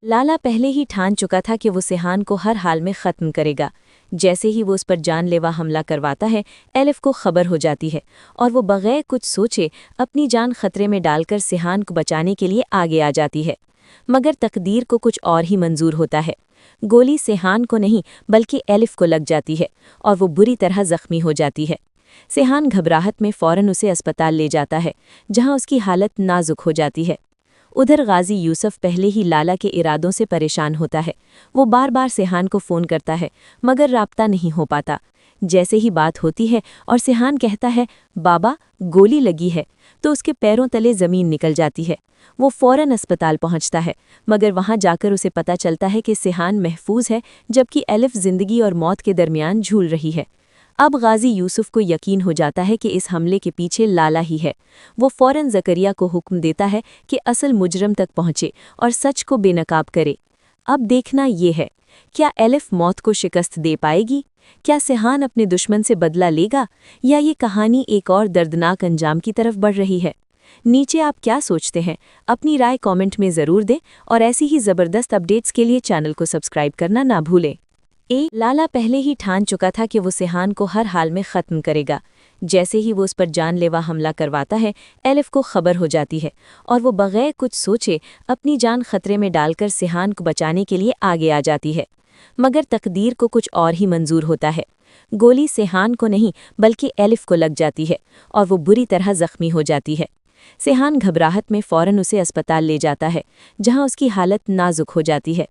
لالا پہلے ہی ٹھان چکا تھا کہ وہ سیحان کو ہر حال میں ختم کرے گا۔ جیسے ہی وہ اس پر جان لیوا حملہ کرواتا ہے، الف کو خبر ہو جاتی ہے، اور وہ بغیر کچھ سوچے اپنی جان خطرے میں ڈال کر سیحان کو بچانے کے لیے آگے آ جاتی ہے۔ مگر تقدیر کو کچھ اور ہی منظور ہوتا ہے۔ گولی سیحان کو نہیں بلکہ الف کو لگ جاتی ہے، اور وہ بری طرح زخمی ہو جاتی ہے۔ سیحان گھبراہٹ میں فوراً اسے اسپتال لے جاتا ہے، جہاں اس کی حالت نازک ہو جاتی ہے۔ ادھر غازی یوسف پہلے ہی لالا کے ارادوں سے پریشان ہوتا ہے۔ وہ بار بار سیحان کو فون کرتا ہے، مگر رابطہ نہیں ہو پاتا۔ جیسے ہی بات ہوتی ہے اور سیحان کہتا ہے بابا گولی لگی ہے، تو اس کے پیروں تلے زمین نکل جاتی ہے۔ وہ فوراً اسپتال پہنچتا ہے، مگر وہاں جا کر اسے پتہ چلتا ہے کہ سیحان محفوظ ہے، جبکہ الف زندگی اور موت کے درمیان جھول رہی ہے۔ اب غازی یوسف کو یقین ہو جاتا ہے کہ اس حملے کے پیچھے لالا ہی ہے۔ وہ فوراً زکریا کو حکم دیتا ہے کہ اصل مجرم تک پہنچے اور سچ کو بے نقاب کرے۔ اب دیکھنا یہ ہے، کیا الف موت کو شکست دے پائے گی؟ کیا سیحان اپنے دشمن سے بدلہ لے گا، یا یہ کہانی ایک اور دردناک انجام کی طرف بڑھ رہی ہے؟ نیچے آپ کیا سوچتے ہیں؟ اپنی رائے کامنٹ میں ضرور دیں، اور ایسی ہی زبردست اپڈیٹس کے لیے چینل کو سبسکرائب کرنا نہ بھولیں۔ لالا پہلے ہی ٹھان چکا تھا کہ وہ سیحان کو ہر حال میں ختم کرے گا۔ جیسے ہی وہ اس پر جان لیوا حملہ کرواتا ہے، الف کو خبر ہو جاتی ہے، اور وہ بغیر کچھ سوچے اپنی جان خطرے میں ڈال کر سیحان کو بچانے کے لیے آگے آ جاتی ہے۔ مگر تقدیر کو کچھ اور ہی منظور ہوتا ہے۔ گولی سیحان کو نہیں بلکہ الف کو لگ جاتی ہے، اور وہ بری طرح زخمی ہو جاتی ہے۔ سیحان گھبراہٹ میں فوراً اسے اسپتال لے جاتا ہے، جہاں اس کی حالت نازک ہو جاتی ہے۔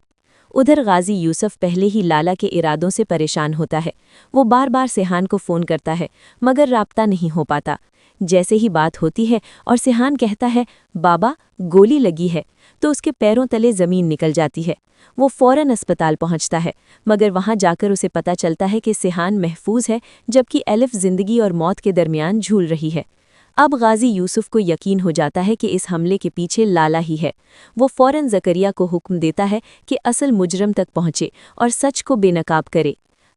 ادھر غازی یوسف پہلے ہی لالا کے ارادوں سے پریشان ہوتا ہے۔ وہ بار بار سیحان کو فون کرتا ہے، مگر رابطہ نہیں ہو پاتا۔ جیسے ہی بات ہوتی ہے اور سیحان کہتا ہے بابا گولی لگی ہے، تو اس کے پیروں تلے زمین نکل جاتی ہے۔ وہ فوراً اسپتال پہنچتا ہے، مگر وہاں جا کر اسے پتہ چلتا ہے کہ سیحان محفوظ ہے، جبکہ الف زندگی اور موت کے درمیان جھول رہی ہے۔ اب غازی یوسف کو یقین ہو جاتا ہے کہ اس حملے کے پیچھے لالا ہی ہے۔ وہ فوراً زکریا کو حکم دیتا ہے کہ اصل مجرم تک پہنچے اور سچ کو بے نقاب کرے۔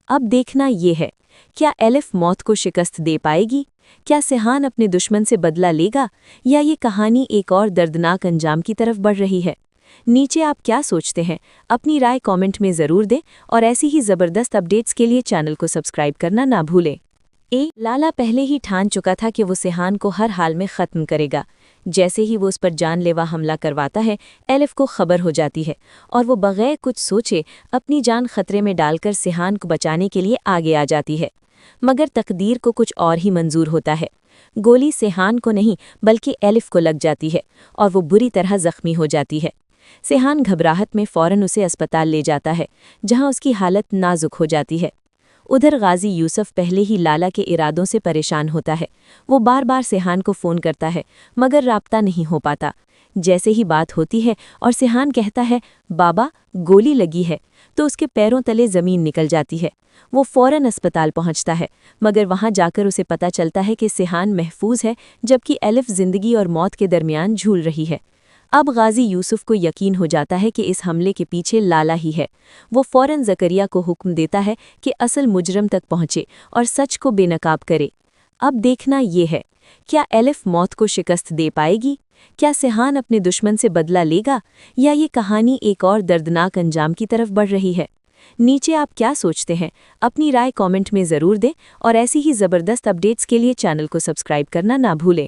اب دیکھنا یہ ہے، کیا الف موت کو شکست دے پائے گی؟ کیا سیحان اپنے دشمن سے بدلہ لے گا، یا یہ کہانی ایک اور دردناک انجام کی طرف بڑھ رہی ہے؟ نیچے آپ کیا سوچتے ہیں؟ اپنی رائے کامنٹ میں ضرور دیں، اور ایسی ہی زبردست اپڈیٹس کے لیے چینل کو سبسکرائب کرنا نہ بھولیں۔ لالا پہلے ہی ٹھان چکا تھا کہ وہ سیحان کو ہر حال میں ختم کرے گا۔ جیسے ہی وہ اس پر جان لیوا حملہ کرواتا ہے، الف کو خبر ہو جاتی ہے، اور وہ بغیر کچھ سوچے اپنی جان خطرے میں ڈال کر سیحان کو بچانے کے لیے آگے آ جاتی ہے۔ مگر تقدیر کو کچھ اور ہی منظور ہوتا ہے۔ گولی سیحان کو نہیں بلکہ الف کو لگ جاتی ہے، اور وہ بری طرح زخمی ہو جاتی ہے۔ سیحان گھبراہٹ میں فوراً اسے اسپتال لے جاتا ہے، جہاں اس کی حالت نازک ہو جاتی ہے۔ ادھر غازی یوسف پہلے ہی لالا کے ارادوں سے پریشان ہوتا ہے۔ وہ بار بار سیحان کو فون کرتا ہے، مگر رابطہ نہیں ہو پاتا۔ جیسے ہی بات ہوتی ہے اور سیحان کہتا ہے بابا گولی لگی ہے، تو اس کے پیروں تلے زمین نکل جاتی ہے۔ وہ فوراً اسپتال پہنچتا ہے، مگر وہاں جا کر اسے پتہ چلتا ہے کہ سیحان محفوظ ہے، جبکہ الف زندگی اور موت کے درمیان جھول رہی ہے۔ اب غازی یوسف کو یقین ہو جاتا ہے کہ اس حملے کے پیچھے لالا ہی ہے۔ وہ فوراً زکریا کو حکم دیتا ہے کہ اصل مجرم تک پہنچے اور سچ کو بے نقاب کرے۔ اب دیکھنا یہ ہے، کیا الف موت کو شکست دے پائے گی؟ کیا سیحان اپنے دشمن سے بدلہ لے گا، یا یہ کہانی ایک اور دردناک انجام کی طرف بڑھ رہی ہے؟ نیچے آپ کیا سوچتے ہیں؟ اپنی رائے کامنٹ میں ضرور دیں، اور ایسی ہی زبردست اپڈیٹس کے لیے چینل کو سبسکرائب کرنا نہ بھولیں۔